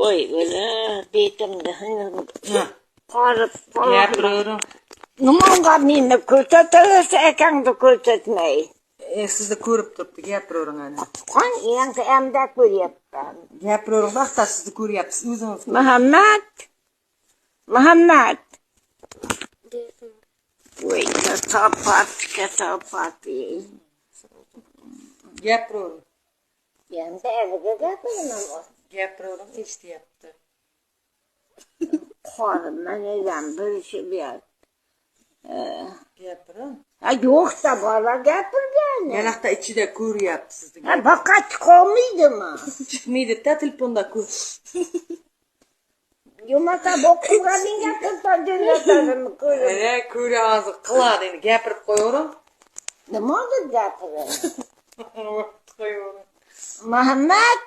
Oy öyle betimde qarıp Gapiraverim. Nimaga meni ko'rsataversa akangni ko'rsatmay. Sizni ko'rib turibdi, gapiravering ana. Qan endi amda ko'ryapman. Gapiravering, vaqtda sizni ko'ryapsiz o'zingiz. Muhammad. Voy, katopat. Gapiravering. Endi eviga gapiraman. Gapiravering, eshityapti. Qorim mendan bilishib ber. Gapiring. Yo'qsa bola gapirgan. Yalaqda ichida ko'ryapti sizni. Faqat chiqolmaydimi? Chiqmaydi-da, telefonda ko'r. Yumata bo'qilganingga ko'rsatadimi ko'rib. Ko'ra hozir qiladi, endi gapirib qo'yavering. Nima deb gapiring? Qo'yavering. Muhammad